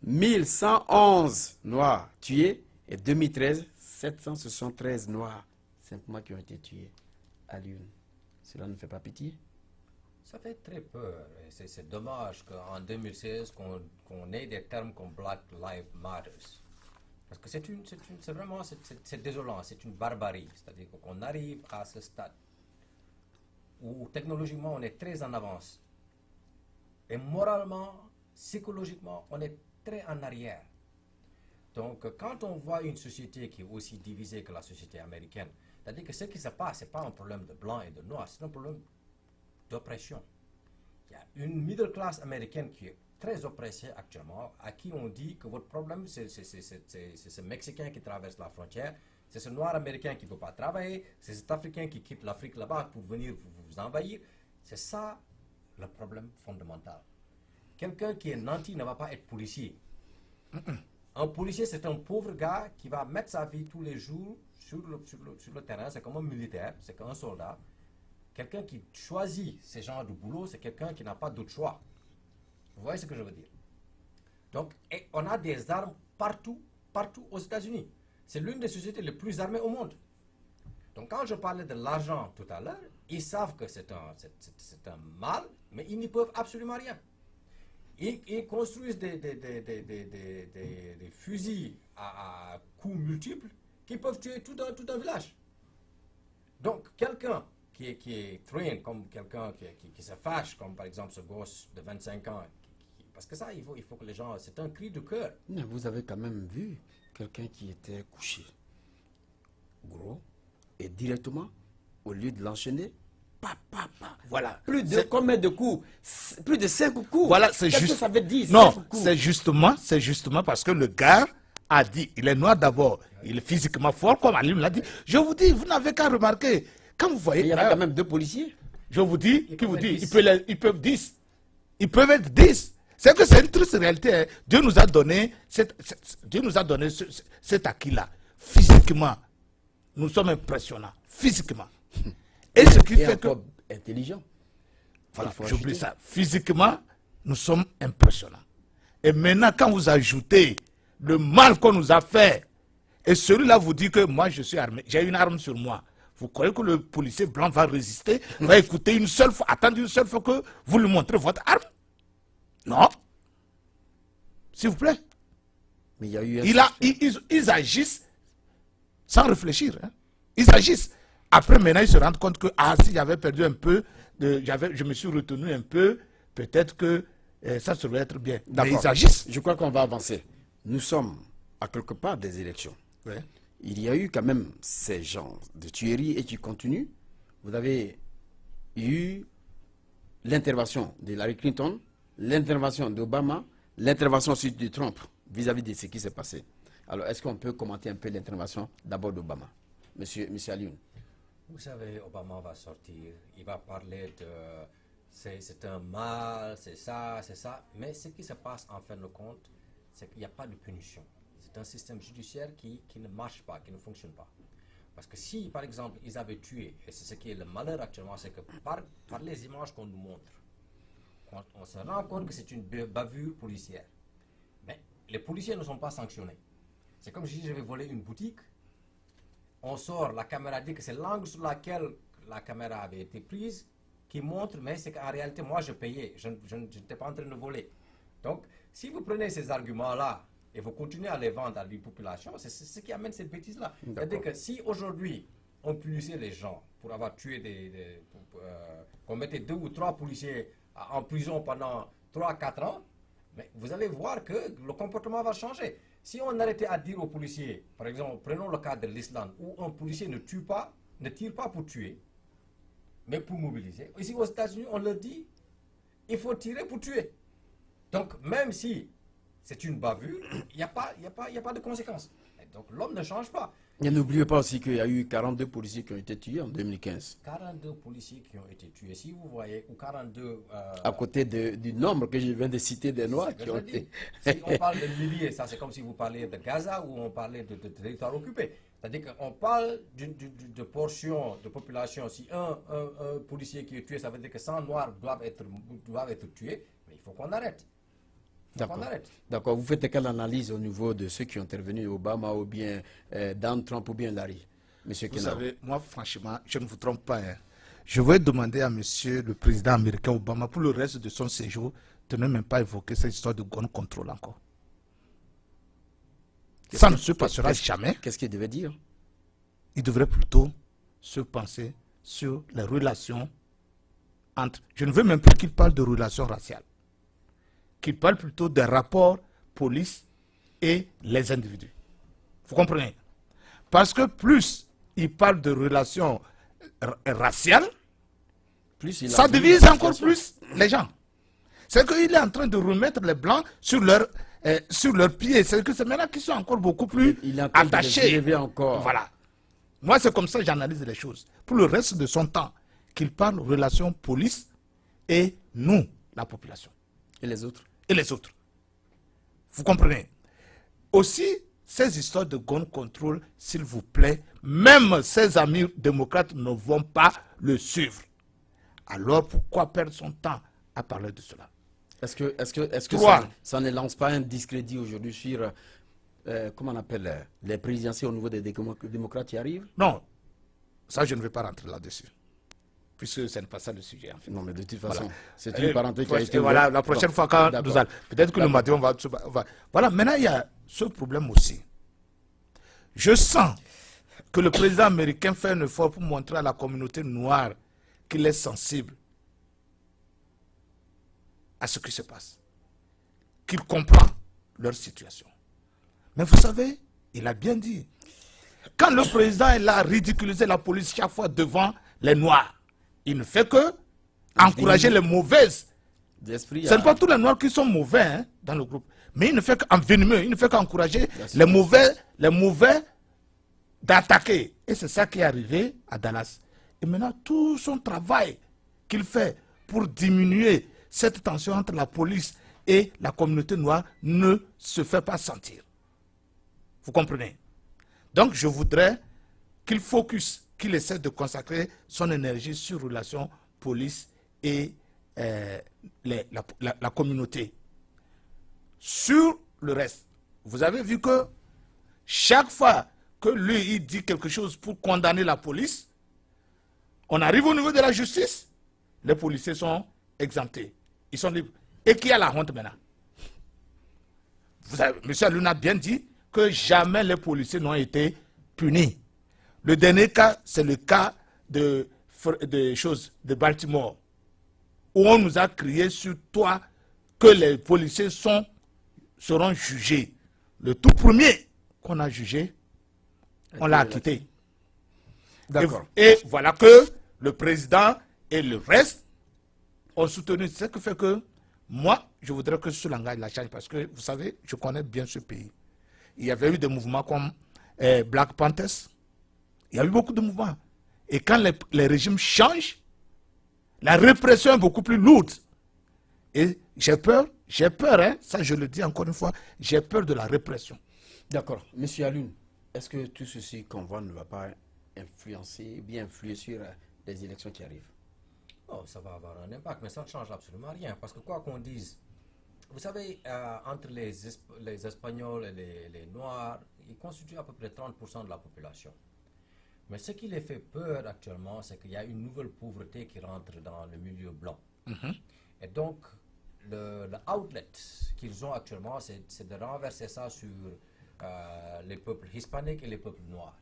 1111 Noirs tués et 2013, 773 Noirs simplement qui ont été tués à Lyon. Cela ne fait pas pitié? Ça fait très peur. C'est dommage qu'en 2016, qu'on ait des termes comme Black Lives Matter. Parce que c'est vraiment, c'est désolant, c'est une barbarie. C'est-à-dire qu'on arrive à ce stade où technologiquement on est très en avance. Et moralement, psychologiquement, on est très en arrière. Donc quand on voit une société qui est aussi divisée que la société américaine, c'est-à-dire que ce qui se passe, ce n'est pas un problème de blanc et de noir, c'est un problème d'oppression. Il y a une middle class américaine qui est très oppressée actuellement, à qui on dit que votre problème, c'est ce Mexicain qui traverse la frontière, c'est ce Noir américain qui ne peut pas travailler, c'est cet Africain qui quitte l'Afrique là-bas pour venir vous envahir. C'est ça le problème fondamental. Quelqu'un qui est nanti ne va pas être policier. Un policier, c'est un pauvre gars qui va mettre sa vie tous les jours sur le terrain. C'est comme un militaire, c'est comme un soldat. Quelqu'un qui choisit ce genre de boulot, c'est quelqu'un qui n'a pas d'autre choix. Vous voyez ce que je veux dire? Donc, on a des armes partout aux États-Unis. C'est l'une des sociétés les plus armées au monde. Donc, quand je parlais de l'argent tout à l'heure, ils savent que c'est un mal, mais ils n'y peuvent absolument rien. Ils construisent des fusils à coups multiples qui peuvent tuer tout un village. Donc, quelqu'un qui est trained comme quelqu'un qui se fâche, comme par exemple ce gosse de 25 ans, parce que ça, il faut que les gens... C'est un cri de cœur. Vous avez quand même vu quelqu'un qui était couché, gros, et directement, au lieu de l'enchaîner, voilà. Plus de combien de coups? Plus de 5 coups. Voilà, c'est juste. Qu'est-ce que ça veut dire? Non, c'est justement parce que le gars a dit, il est noir d'abord, il est physiquement fort, comme Alim l'a dit. Je vous dis, vous n'avez qu'à remarquer, quand vous voyez... Il y en a quand même 2 policiers. Je vous dis, ils peuvent 10. Ils peuvent être 10. C'est que c'est une triste réalité. Hein. Dieu nous a donné cet acquis-là. Physiquement, nous sommes impressionnants. Physiquement. Et ce qui fait que... intelligent. Voilà, j'oublie ça. Physiquement, nous sommes impressionnants. Et maintenant, quand vous ajoutez le mal qu'on nous a fait, et celui-là vous dit que moi, je suis armé, j'ai une arme sur moi. Vous croyez que le policier blanc va résister, va écouter une seule fois, attendre une seule fois que vous lui montrez votre arme? Non. S'il vous plaît. Mais il y a eu ils agissent sans réfléchir. Hein. Ils agissent. Après, maintenant, ils se rendent compte que, si j'avais perdu un peu, je me suis retenu un peu, peut-être que ça devrait être bien. Mais ils agissent. Je crois qu'on va avancer. Nous sommes à quelque part des élections. Ouais. Il y a eu quand même ces genres de tueries et qui continuent. Vous avez eu l'intervention de Hillary Clinton, l'intervention d'Obama, l'intervention aussi de Trump vis-à-vis de ce qui s'est passé. Alors, est-ce qu'on peut commenter un peu l'intervention d'abord d'Obama, Monsieur Alioune? Vous savez, Obama va sortir, il va parler de c'est un mal, c'est ça, mais ce qui se passe en fin de compte, c'est qu'il n'y a pas de punition. C'est un système judiciaire qui ne marche pas, qui ne fonctionne pas. Parce que si, par exemple, ils avaient tué, et c'est ce qui est le malheur actuellement, c'est que par les images qu'on nous montre, on se rend compte que c'est une bavure policière. Mais les policiers ne sont pas sanctionnés. C'est comme si je vais voler une boutique, on sort, la caméra dit que c'est l'angle sur lequel la caméra avait été prise qui montre, mais c'est qu'en réalité, moi, je payais. Je n'étais pas en train de voler. Donc, si vous prenez ces arguments-là et vous continuez à les vendre à une population, c'est ce qui amène cette bêtise-là. C'est-à-dire que si aujourd'hui, on punissait les gens pour avoir tué qu'on mettait 2 ou 3 policiers en prison pendant 3-4 ans, mais vous allez voir que le comportement va changer. Si on arrêtait à dire aux policiers, par exemple, prenons le cas de l'Islande, où un policier ne tire pas pour tuer, mais pour mobiliser. Ici aux États-Unis, on leur dit, il faut tirer pour tuer. Donc, même si c'est une bavure, il n'y a pas de conséquences. Et donc, l'homme ne change pas. Et n'oubliez pas aussi qu'il y a eu 42 policiers qui ont été tués en 2015. 42 policiers qui ont été tués. Si vous voyez, ou 42... à côté du nombre que je viens de citer des Noirs qui ont été... Si on parle de milliers, ça c'est comme si vous parliez de Gaza ou on parlait de territoire occupé. C'est-à-dire qu'on parle de portion de population. Si un policier qui est tué, ça veut dire que 100 Noirs doivent être tués. Mais il faut qu'on arrête. D'accord. On arrête. D'accord. Vous faites quelle analyse au niveau de ceux qui ont intervenu, Obama ou bien Donald Trump ou bien Larry? Monsieur Vous Kenao. savez, moi, franchement, je ne vous trompe pas. Hein. Je vais demander à monsieur le président américain Obama, pour le reste de son séjour, de ne même pas évoquer cette histoire de gun control encore. Ça ne se passera jamais. Qu'est-ce qu'il devait dire? Il devrait plutôt se penser sur les relations entre... Je ne veux même plus qu'il parle de relations raciales. Qu'il parle plutôt des rapports police et les individus. Vous comprenez? Parce que plus il parle de relations raciales, Plus il ça a vu divise la encore situation. plus les gens. C'est qu'il est en train de remettre les blancs sur leurs pieds. C'est que c'est maintenant qu'ils sont encore beaucoup plus Il est en train de les attachés. élever encore. Voilà. Moi, c'est comme ça que j'analyse les choses. Pour le reste de son temps, qu'il parle relations police et nous, la population. Et les autres? Et les autres. Vous comprenez? Aussi, ces histoires de gun control, s'il vous plaît, même ses amis démocrates ne vont pas le suivre. Alors pourquoi perdre son temps à parler de cela? Est-ce que Trois. ça ne lance pas un discrédit aujourd'hui sur, comment on appelle, les présidentielles au niveau des démocrates qui arrivent? Non, ça je ne vais pas rentrer là-dessus. Puisque ce n'est pas ça le sujet. En fait. Non, mais de toute façon, Voilà. c'est une parenthèse qui a été Voilà, ouverte. la prochaine Bon, fois quand d'accord. nous allons... Peut-être que le matin, on va... Voilà, maintenant il y a ce problème aussi. Je sens que le président américain fait un effort pour montrer à la communauté noire qu'il est sensible à ce qui se passe. Qu'il comprend leur situation. Mais vous savez, il a bien dit, quand le président est là à ridiculiser la police chaque fois devant les noirs, il ne fait que encourager les mauvaises. D'esprit, Ce n'est pas tous les noirs qui sont mauvais hein, dans le groupe. Mais il ne fait qu'envenimer, il ne fait qu'encourager les mauvais d'attaquer. Et c'est ça qui est arrivé à Dallas. Et maintenant, tout son travail qu'il fait pour diminuer cette tension entre la police et la communauté noire ne se fait pas sentir. Vous comprenez? Donc, je voudrais qu'il focus, qu'il essaie de consacrer son énergie sur relations police et la communauté. Sur le reste, vous avez vu que chaque fois que lui il dit quelque chose pour condamner la police, on arrive au niveau de la justice, les policiers sont exemptés. Ils sont libres. Et qui a la honte maintenant? M. Alun a bien dit que jamais les policiers n'ont été punis. Le dernier cas, c'est le cas de Baltimore, où on nous a crié sur toi que les policiers seront jugés. Le tout premier qu'on a jugé, on l'a acquitté. D'accord. Et voilà que le président et le reste ont soutenu. C'est ce qui fait que moi, je voudrais que ce langage la change parce que, vous savez, je connais bien ce pays. Il y avait eu des mouvements comme Black Panthers. Il y a eu beaucoup de mouvements. Et quand les régimes changent, la répression est beaucoup plus lourde. Et j'ai peur, hein, ça je le dis encore une fois, j'ai peur de la répression. D'accord. Monsieur Alun, est-ce que tout ceci qu'on voit ne va pas influencer, bien influer sur les élections qui arrivent? Oh, ça va avoir un impact, mais ça ne change absolument rien. Parce que quoi qu'on dise, vous savez, entre les Espagnols et les Noirs, ils constituent à peu près 30% de la population. Mais ce qui les fait peur actuellement, c'est qu'il y a une nouvelle pauvreté qui rentre dans le milieu blanc. Et donc, le outlet qu'ils ont actuellement, c'est de renverser ça sur les peuples hispaniques et les peuples noirs.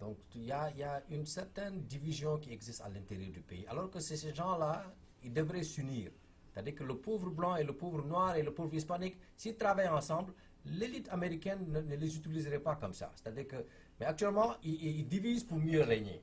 Donc, il y a une certaine division qui existe à l'intérieur du pays. Alors que ces gens-là, ils devraient s'unir. C'est-à-dire que le pauvre blanc et le pauvre noir et le pauvre hispanique, s'ils travaillent ensemble, l'élite américaine ne les utiliserait pas comme ça. C'est-à-dire que, mais actuellement, ils divisent pour mieux régner.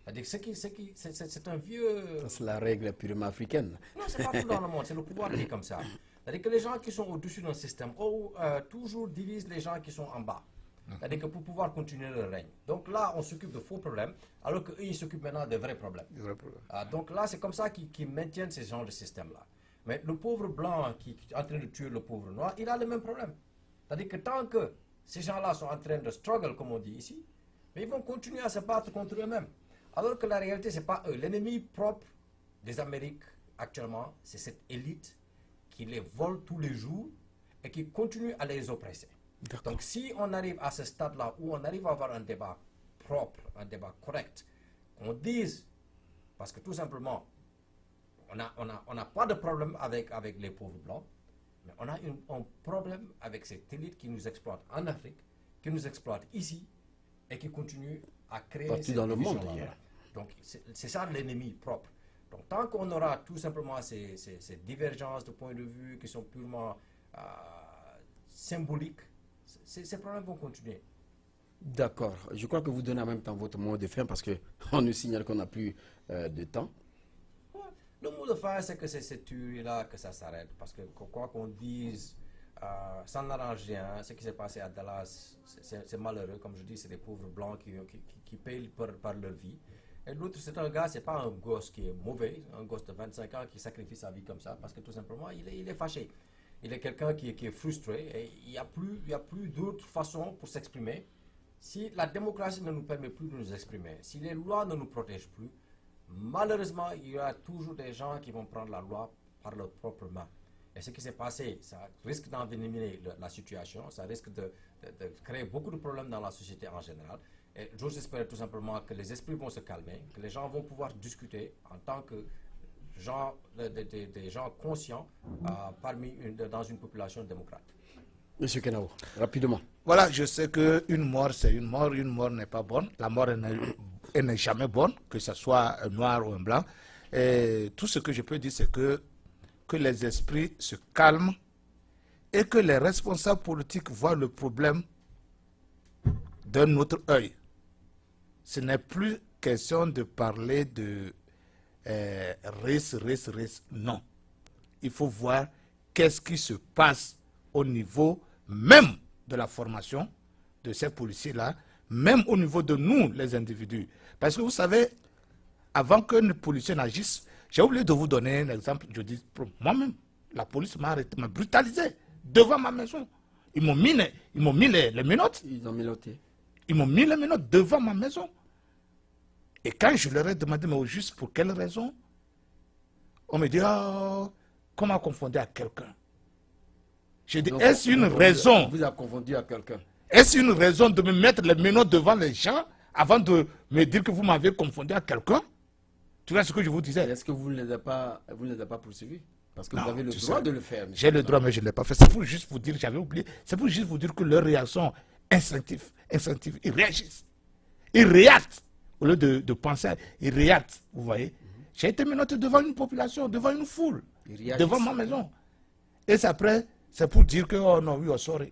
C'est-à-dire que c'est un vieux... C'est la règle purement africaine. Non, c'est pas tout dans le monde, c'est le pouvoir qui est comme ça. C'est-à-dire que les gens qui sont au-dessus d'un système toujours divisent les gens qui sont en bas. C'est-à-dire que pour pouvoir continuer le règne. Donc là, on s'occupe de faux problèmes, alors qu'eux, ils s'occupent maintenant de vrais problèmes. Donc là, c'est comme ça qu'ils maintiennent ces genres de systèmes-là. Mais le pauvre blanc qui est en train de tuer le pauvre noir, il a le même problème. C'est-à-dire que tant que ces gens-là sont en train de struggle, comme on dit ici, mais ils vont continuer à se battre contre eux-mêmes. Alors que la réalité, ce n'est pas eux. L'ennemi propre des Amériques, actuellement, c'est cette élite qui les volent tous les jours et qui continuent à les oppresser. Donc si on arrive à ce stade-là où on arrive à avoir un débat propre, un débat correct, qu'on dise, parce que tout simplement, on n'a pas de problème avec les pauvres blancs, mais on a un problème avec cette élite qui nous exploite en Afrique, qui nous exploite ici, et qui continue à créer partout dans le monde. Donc c'est ça l'ennemi propre. Donc tant qu'on aura tout simplement ces divergences de points de vue qui sont purement symboliques, ces problèmes vont continuer. D'accord. Je crois que vous donnez en même temps votre mot de fin parce qu'on nous signale qu'on n'a plus de temps. Le mot de fin, c'est que c'est cette tuerie-là que ça s'arrête. Parce que quoi qu'on dise, ça n'arrange rien. Ce qui s'est passé à Dallas, c'est malheureux. Comme je dis, c'est des pauvres blancs qui payent par leur vie. Et l'autre, c'est un gars, c'est pas un gosse qui est mauvais, un gosse de 25 ans qui sacrifie sa vie comme ça, parce que tout simplement, il est fâché. Il est quelqu'un qui est frustré et il n'y a plus d'autre façon pour s'exprimer. Si la démocratie ne nous permet plus de nous exprimer, si les lois ne nous protègent plus, malheureusement, il y aura toujours des gens qui vont prendre la loi par leurs propres mains. Et ce qui s'est passé, ça risque d'envenimer la situation, ça risque de créer beaucoup de problèmes dans la société en général. Et j'ose espérer tout simplement que les esprits vont se calmer, que les gens vont pouvoir discuter en tant que gens, des gens conscients dans une population démocrate. Monsieur Kenao, rapidement. Voilà, je sais qu'une mort, c'est une mort n'est pas bonne. La mort, elle n'est jamais bonne, que ce soit un noir ou un blanc. Et tout ce que je peux dire, c'est que les esprits se calment et que les responsables politiques voient le problème d'un autre œil. Ce n'est plus question de parler de race. Non. Il faut voir qu'est-ce qui se passe au niveau même de la formation de ces policiers-là, même au niveau de nous, les individus. Parce que vous savez, avant qu'un policier n'agisse, j'ai oublié de vous donner un exemple. Je dis, moi-même, la police m'a arrêté, m'a brutalisé devant ma maison. Ils m'ont mis les menottes. Ils ont menotté. Ils m'ont mis les menottes devant ma maison. Et quand je leur ai demandé, mais au juste pour quelle raison, on me dit, comment confondre à quelqu'un? J'ai dit, est-ce une raison? Vous avez confondu à quelqu'un. Est-ce une raison de me mettre les menottes devant les gens avant de me dire que vous m'avez confondu à quelqu'un? Tu vois ce que je vous disais? Est-ce que vous ne les avez pas poursuivis? Parce que vous avez le droit de le faire. J'ai le droit, mais je ne l'ai pas fait. C'est pour juste vous dire, j'avais oublié, c'est pour juste vous dire que leur réaction instinctive, ils réagissent. Ils réactent. Au lieu de penser, ils réactent. Vous voyez? J'ai été menotté devant une population, devant une foule, devant ma maison. Et après, c'est pour dire que, oh non, oui, oh sorry.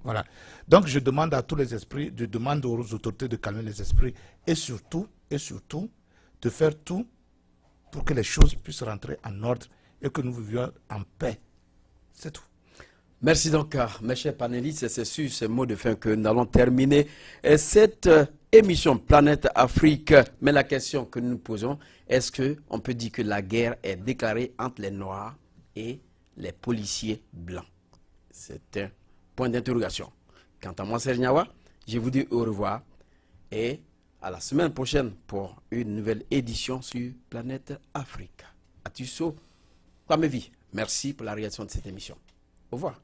Voilà. Donc, je demande à tous les esprits, je demande aux autorités de calmer les esprits et surtout, de faire tout pour que les choses puissent rentrer en ordre et que nous vivions en paix. C'est tout. Merci donc, mes chers panélistes. C'est sur ces mots de fin que nous allons terminer cette émission Planète Afrique. Mais la question que nous nous posons, est-ce qu'on peut dire que la guerre est déclarée entre les Noirs et les policiers blancs? C'est un point d'interrogation. Quant à moi, Serge Niawa, je vous dis au revoir et à la semaine prochaine pour une nouvelle édition sur Planète Afrique. Atusso Kwamevi, merci pour la réalisation de cette émission. Au revoir.